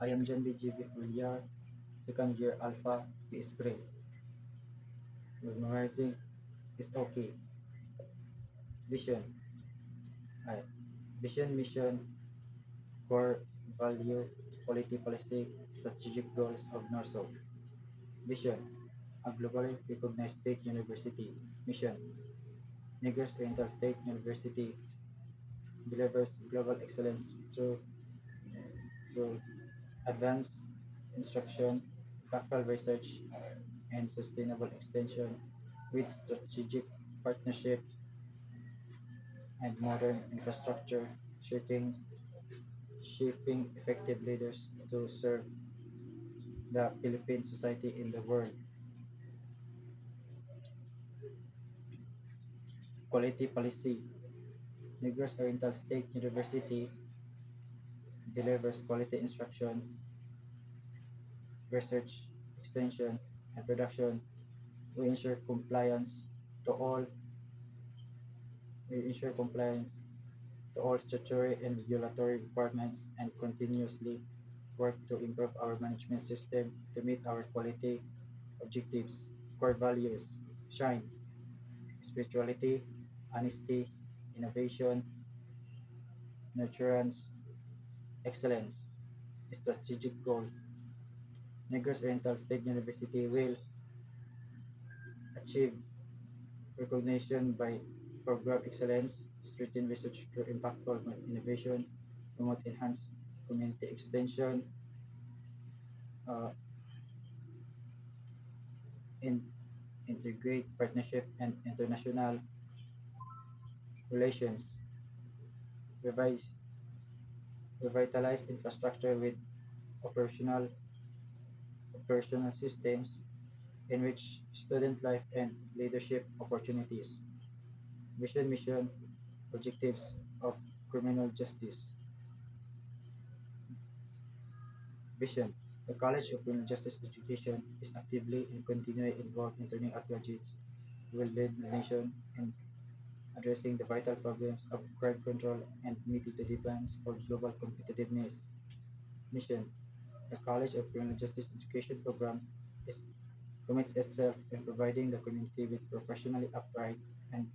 I am John B.G. Villar, second year Alpha PS grade. Memorizing is okay. Vision. I. Vision, mission, core value, quality policy, strategic goals of NORSO. Vision. A globally recognized state university. Mission. Negros Oriental State University delivers global excellence through advanced instruction, impactful research, and sustainable extension with strategic partnership and modern infrastructure, shaping, shaping effective leaders to serve the Philippine society in the world. Quality policy. Negros Oriental State University delivers quality instruction, research, extension, and production. We ensure compliance to all we ensure compliance to all statutory and regulatory requirements and continuously work to improve our management system to meet our quality objectives. Core values: shine, spirituality, honesty, innovation, nurturance, excellence. Strategic goal: Negros Oriental State University will achieve recognition by program excellence, strengthen research through impactful innovation, promote enhanced community extension, uh, in, integrate partnership and international relations, revise, revitalize infrastructure with operational operational systems, enrich student life and leadership opportunities. Vision, mission, objectives of criminal justice. Vision. The College of Criminal Justice Education is actively and continually involved in training our graduates who will lead the nation in addressing the vital problems of crime control and meeting the demands for global competitiveness. Mission. The College of Criminal Justice Education program is, commits itself in providing the community with professionally upright and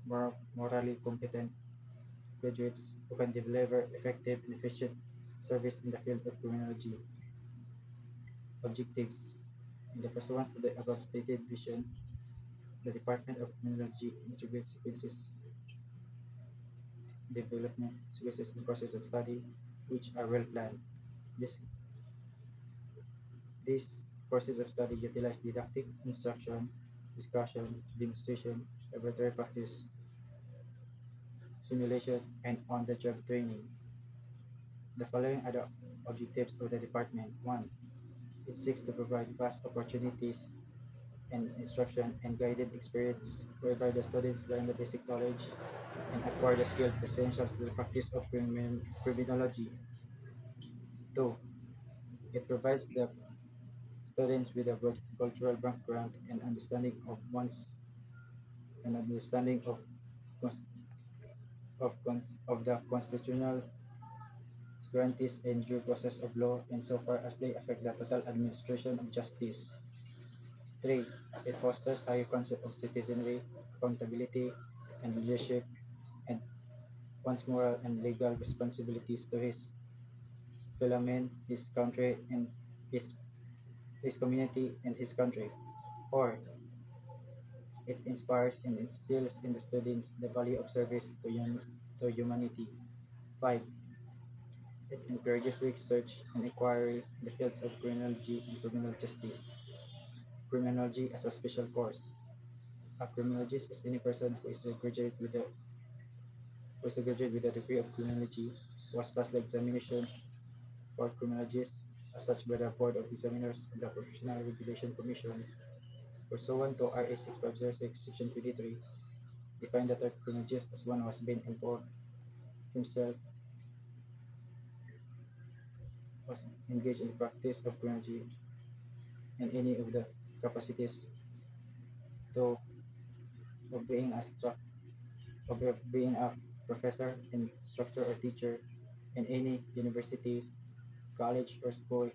morally competent graduates who can deliver effective and efficient service in the field of criminology. Objectives. In the pursuance of the above stated vision, the Department of Criminology integrates sequences development sequences and process of study which are well planned. This, these courses of study utilize didactic instruction, discussion, demonstration, laboratory practice, simulation, and on-the-job training. The following are the objectives of the department. 1. It seeks to provide vast opportunities and instruction and guided experience whereby the students learn the basic knowledge and acquire the skills essential to the practice of criminology. 2. It provides the students with a broad cultural background and understanding of the constitutional guarantees and due process of law insofar as they affect the total administration of justice. 3. It fosters higher concept of citizenry, accountability, and leadership, and one's moral and legal responsibilities to his fellow men, his country, and his, his community and his country. 4. It inspires and instills in the students the value of service to humanity. 5. It encourages research and inquiry in the fields of criminology and criminal justice. Criminology as a special course. A criminologist is any person who is a graduate with a degree of criminology who has passed the examination for criminologists as such by the Board of Examiners of the Professional Regulation Commission. Pursuant to RA 6506, Section 23, define the term criminologist as one who has been involved himself was engaged in the practice of criminology in any of the capacities to of being being a professor, instructor, or teacher in any university college or school,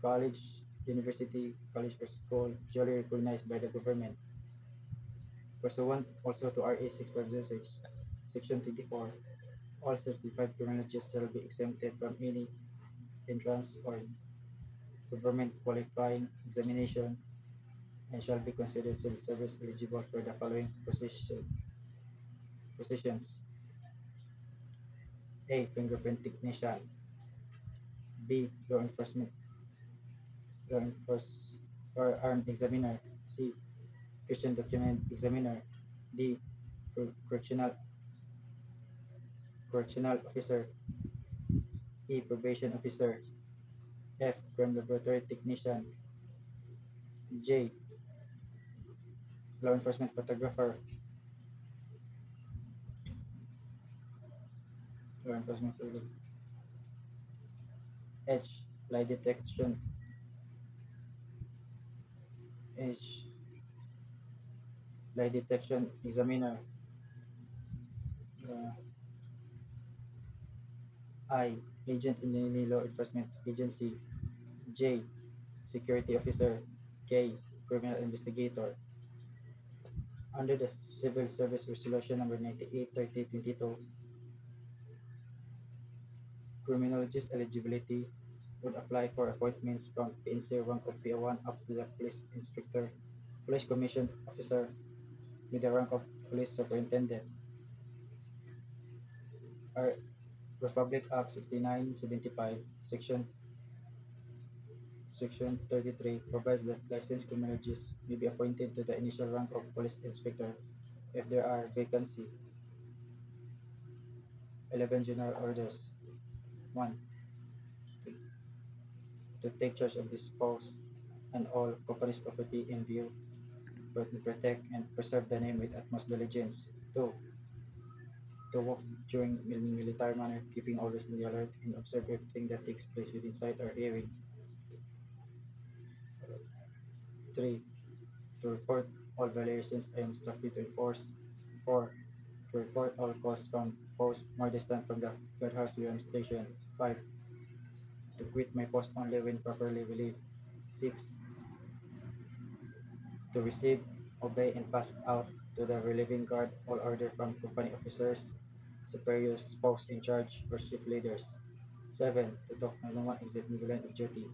college, university, college or school duly recognized by the government. Pursuant also to RA 656, Section 24, all certified criminologists shall be exempted from any entrance or government qualifying examination and shall be considered civil service eligible for the following positions. A. Fingerprint technician. B. Law enforcement or armed examiner. C. Christian document examiner. D. Correctional officer. E. Probation officer. F. Crime laboratory technician. J. Law enforcement photographer. Law enforcement photographer. H. Lie detection. H. Lie detection examiner. Uh, I. Agent in any law enforcement agency. J. Security officer. K. Criminal investigator. Under the Civil Service Resolution number 98/3022, criminologist eligibility would apply for appointments from PNC rank of PO1 up to the police inspector, police commissioned officer with the rank of police superintendent. Our Republic Act 6975, Section 33 provides that licensed criminologists may be appointed to the initial rank of police inspector if there are vacancy. 11 general orders. 1. To take charge of this post and all company's property in view, to protect and preserve the name with utmost diligence. 2. To work during military manner, keeping always on the alert and observe everything that takes place within sight or hearing. 3. To report all violations I am instructed to enforce. 4. To report all calls from posts more distant from the guardhouse where I am stationed. 5. To quit my post only when properly relieved. 6. To receive, obey, and pass out to the relieving guard all order from company officers, superiors, post in charge, or shift leaders. 7. To talk no one except in the line of duty.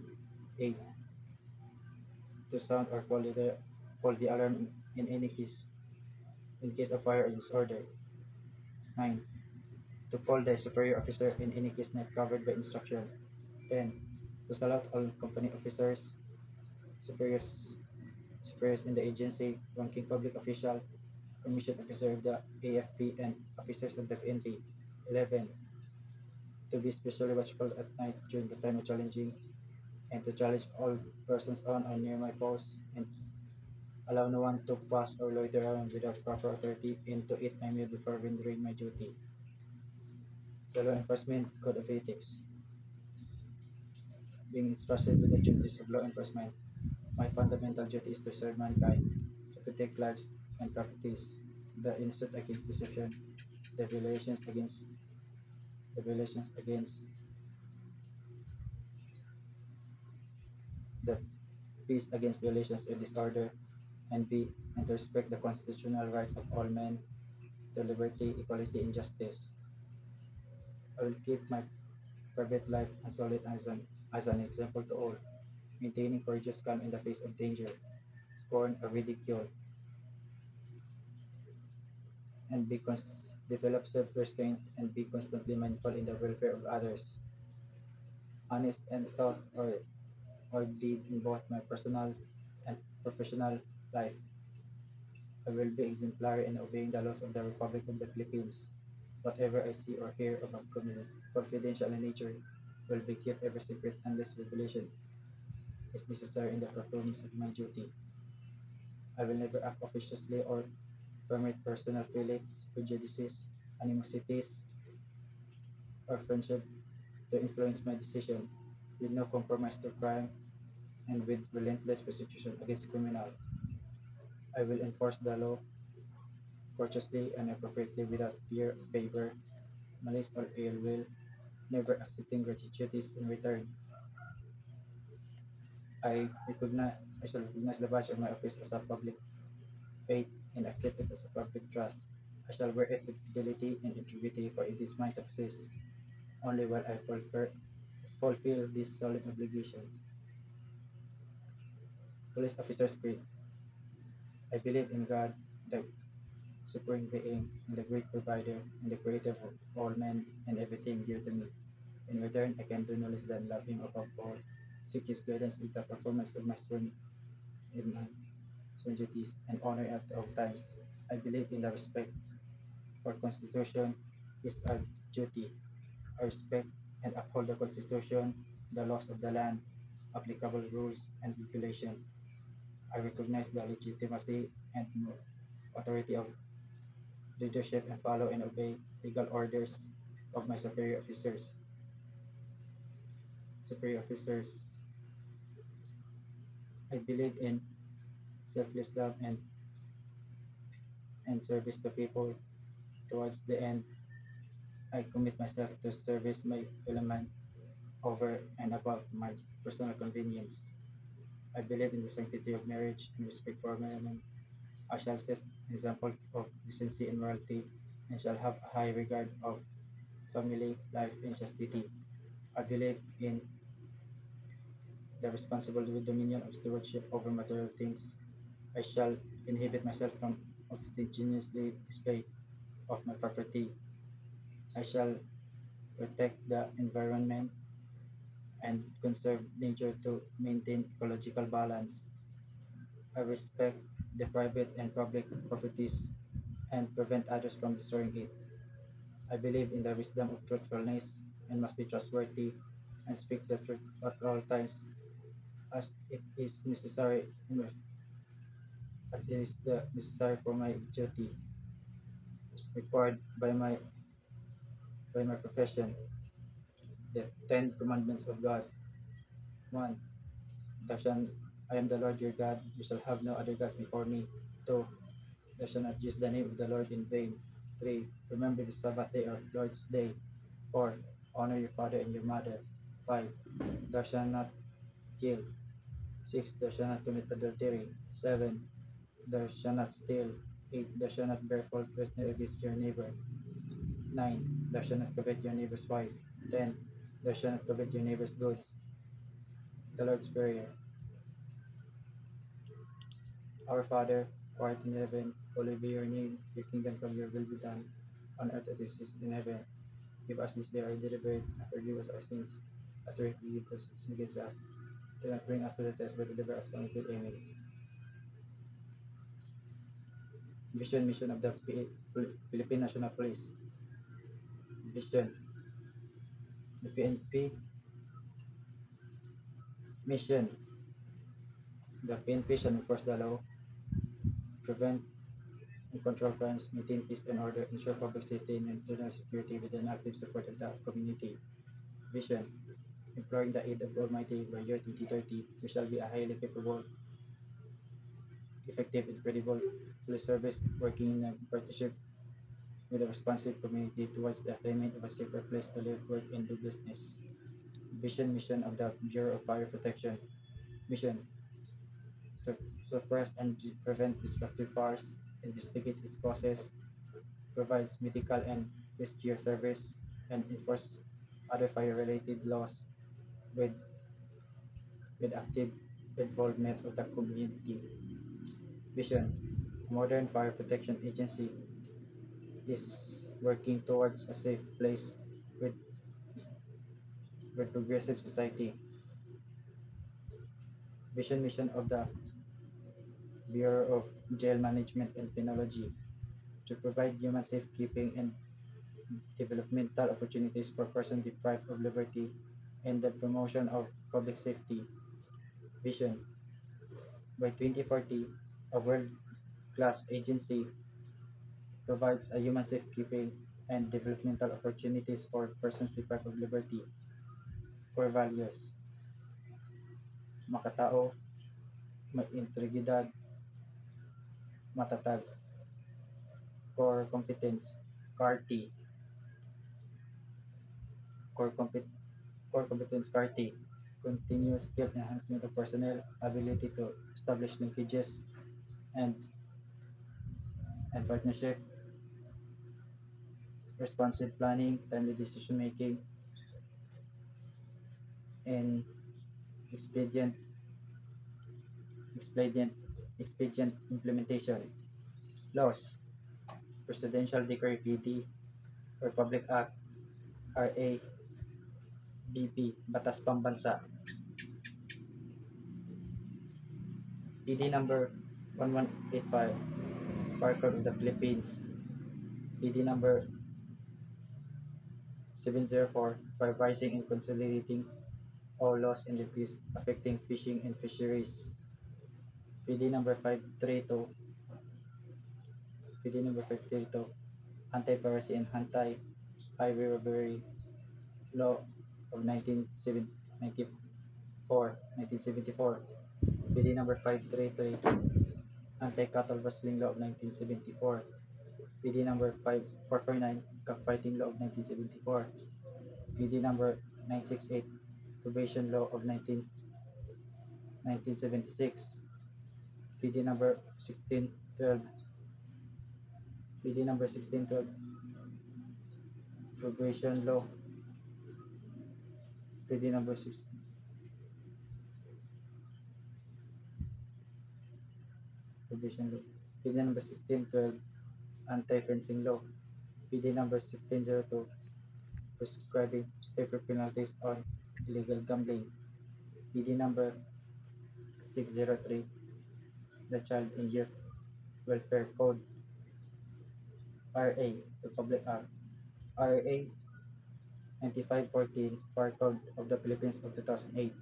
8. To sound or call the alarm in case of fire or disorder. 9. To call the superior officer in any case not covered by instruction. 10. To salute all company officers, superiors in the agency, ranking public official, commissioned officer of the AFP, and officers of the PNP. 11. To be especially watchful at night during the time of challenging, and to challenge all persons on or near my post, and allow no one to pass or loiter around without proper authority, and to eat my meal before rendering my duty. The Law Enforcement Code of Ethics. Being entrusted with the duties of law enforcement, my fundamental duty is to serve mankind, to protect lives and properties, the innocent against deception, the violations against the peace against violations or disorder, and B. And to respect the constitutional rights of all men to liberty, equality, and justice. I will keep my private life unsullied as an example to all, maintaining courageous calm in the face of danger, scorn, or ridicule, and develop self-restraint and be constantly mindful in the welfare of others. Honest and thought or deed in both my personal and professional life. I will be exemplary in obeying the laws of the Republic of the Philippines. Whatever I see or hear of a confidential in nature will be kept ever secret unless revelation is necessary in the performance of my duty. I will never act officiously or permit personal feelings, prejudices, animosities, or friendship to influence my decision, with no compromise to crime and with relentless persecution against criminal. I will enforce the law courteously and appropriately without fear, favor, malice, or ill will, never accepting gratuities in return. I shall recognize the badge of my office as a public faith and accept it as a public trust. I shall wear it with fidelity and integrity, for it is mine to possess only while I fulfill this solemn obligation. Police Officer's Creed. I believe in God, the supreme being, and the great provider, and the creator of all men and everything dear to me. In return, I can do no less than love him above all, seek his guidance with the performance of my in my sworn duties, and honor at all times. I believe in the respect for Constitution is our duty. I respect and uphold the Constitution, the laws of the land, applicable rules and regulations. I recognize the legitimacy and authority of leadership and follow and obey legal orders of my superior officers. Superior officers, I believe in selfless love and service to people. Towards the end, I commit myself to service my fellow man over and above my personal convenience. I believe in the sanctity of marriage and respect for women. I shall set an example of decency and morality, and shall have a high regard of family life and chastity. I believe in the responsible dominion of stewardship over material things. I shall inhibit myself from ostentatiously display of my property. I shall protect the environment and conserve nature to maintain ecological balance. I respect the private and public properties and prevent others from destroying it. I believe in the wisdom of truthfulness and must be trustworthy and speak the truth at all times as it is necessary as it is the necessary for my duty required by my profession. The Ten Commandments of God. 1. Thou shalt, I am the Lord your God, you shall have no other gods before me. 2. Thou shalt not use the name of the Lord in vain. 3. Remember the Sabbath day or Lord's day. 4. Honor your father and your mother. 5. Thou shalt not kill. 6. Thou shalt not commit adultery. 7. Thou shalt not steal. 8. Thou shalt not bear false witness against your neighbor. 9. Thou shalt not covet your neighbor's wife. 10. Thou shalt not covet your neighbor's goods. The Lord's Prayer. Our Father, who art in heaven, hallowed be your name. Your kingdom come, your will be done, on earth as it is in heaven. Give us this day our daily bread, and forgive us our sins, as we forgive those who sin against us. Do not bring us to the test, but deliver us from evil. Amen. Mission of the Philippine National Police. Vision. The PNP mission. The PNP shall enforce the law, prevent and control crimes, maintain peace and order, ensure public safety and internal security with an active support of the community. Vision. Imploring the aid of Almighty, by year 2030, we shall be a highly capable, effective, and credible police service working in a partnership with a responsive community towards the attainment of a safer place to live, work, and do business. Mission of the Bureau of Fire Protection. Mission. To suppress and prevent destructive fires, investigate its causes, provides medical and rescue service, and enforce other fire-related laws with, with active involvement of the community. Vision. A modern fire protection agency is working towards a safe place with, with progressive society. Mission of the Bureau of Jail Management and Penology to provide human safekeeping and developmental opportunities for persons deprived of liberty and the promotion of public safety. Vision. By 2040, a world-class agency provides a human safekeeping and developmental opportunities for persons deprived of liberty. Core values. Makatao, may integridad, matatag. Core competence, CAR-T. core competence CAR-T, continuous skill enhancement of personnel, ability to establish linkages and partnership, responsive planning, timely decision making, and expedient expedient expedient implementation. Laws: Presidential Decree PD, Republic Act, RA, BP, Batas Pambansa. PD number 1185, Fire Code of the Philippines. PD number 704, Revising and Consolidating all laws and decrees affecting fishing and fisheries. PD number 532, Anti-Piracy and Anti-Highway Robbery Law of 1974. PD number 533, Anti-Cattle Rustling Law of 1974. PD number 449, Cockfighting Law of 1974. PD number 968, Probation Law of 1976. PD number 1612, Probation Law. PD number 16, Probation Law. PD number 1612, Anti-Fencing Law. PD number 1602, Prescribing stiffer penalties on illegal gambling. PD number 603, the Child and Youth Welfare Code. RA, Republic Act. RA 9514, Fire Code of the Philippines of 2008.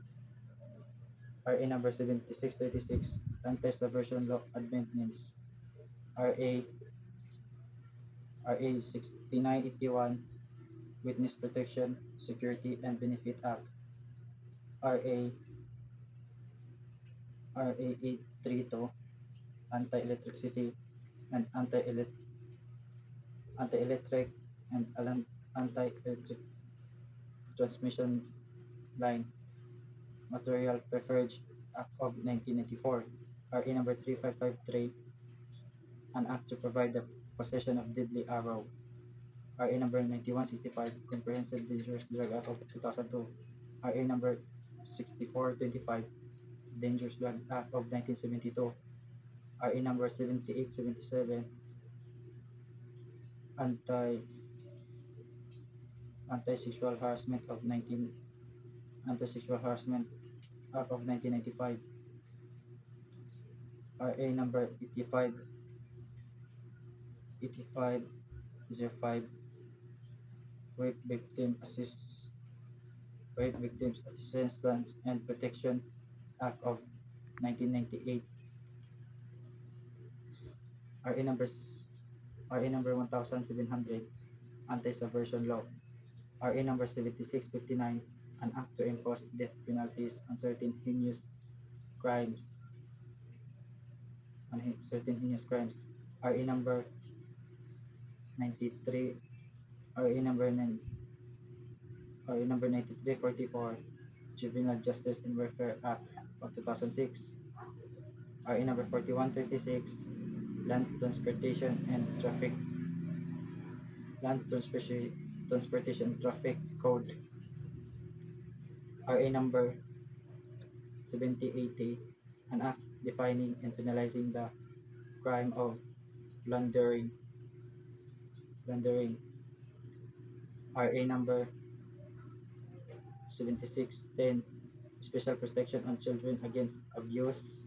RA number 7636, Anti-Subversion Law Amendments. RA 6981, Witness Protection, Security and Benefit Act. RA 832, Anti-Electricity and Anti-Electric and Anti-Electric Transmission Line Material Preferred Act of 1994. RA number 3553, an act to provide the possession of deadly arrow. RA number 9165, Comprehensive Dangerous Drug Act of 2002. RA number 6425, Dangerous Drug Act of 1972. RA number 7877, Anti-Sexual Harassment Act of 1995. RA number 8505, Rape Victims Assistance and Protection Act of 1998. RA number 1700, Anti-Subversion Law. RA number 7659, an act to impose death penalties on certain heinous crimes. RA number 93, RA number 9344, Juvenile Justice and Welfare Act of 2006. RA number 4136, Land Transportation and Traffic Code. RA number 7080, an act defining and penalizing the crime of plundering. RA number 7610, Special Protection on Children Against Abuse.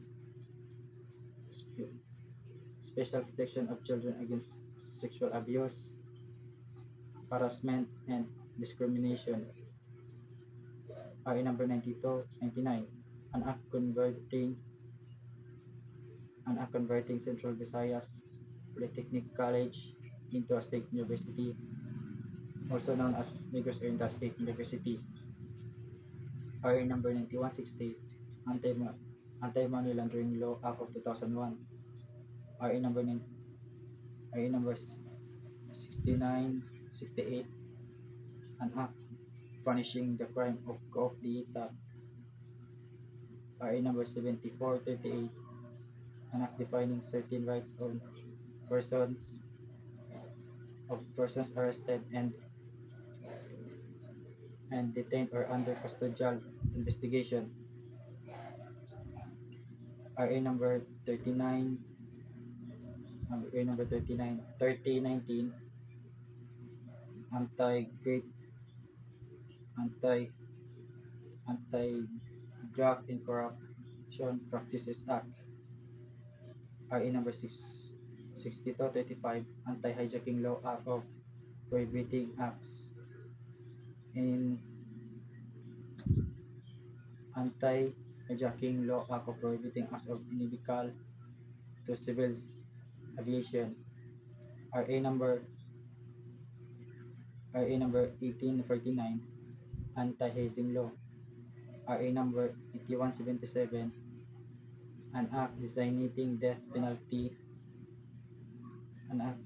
Special Protection of Children Against Sexual Abuse, Harassment and Discrimination. RA number 9299, an act converting Central Visayas Polytechnic College into a state university, also known as Negros Oriental State University. RA number 9160, Anti-Money Laundering Law Act of 2001. RA number 6968, an act punishing the crime of coup d'etat. RA number 7438, an act defining certain rights of persons arrested and detained or under custodial investigation. RA number 39 RA number 39 3019, anti-great anti anti-graft and corruption practices act. RA number 6235, anti-hijacking law act of prohibiting acts in anti-hijacking law act of prohibiting acts of illegal to civil aviation. RA number 1849, anti-hazing law. RA number 8177, an act designating death penalty, an act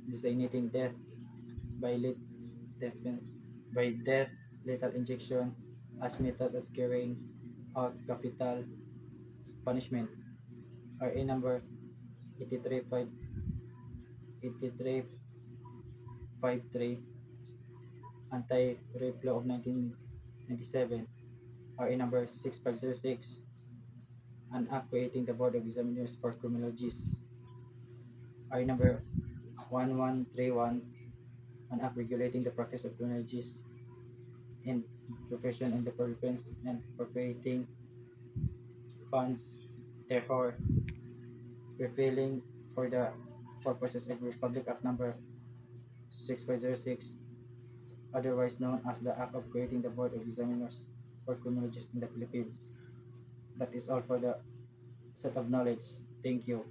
designating death by death lethal injection as method of carrying out capital punishment. RA number 8353, anti-rape law of 1997. RA number 6506, an act creating the Board of Examiners for Criminologists. RA number 1131, an act regulating the practice of criminologists in profession in the province and appropriating funds, therefore repealing for the purposes of Republic Act number 6506, otherwise known as the Act of Creating the Board of Examiners for Criminologists in the Philippines. That is all for the set of knowledge. Thank you.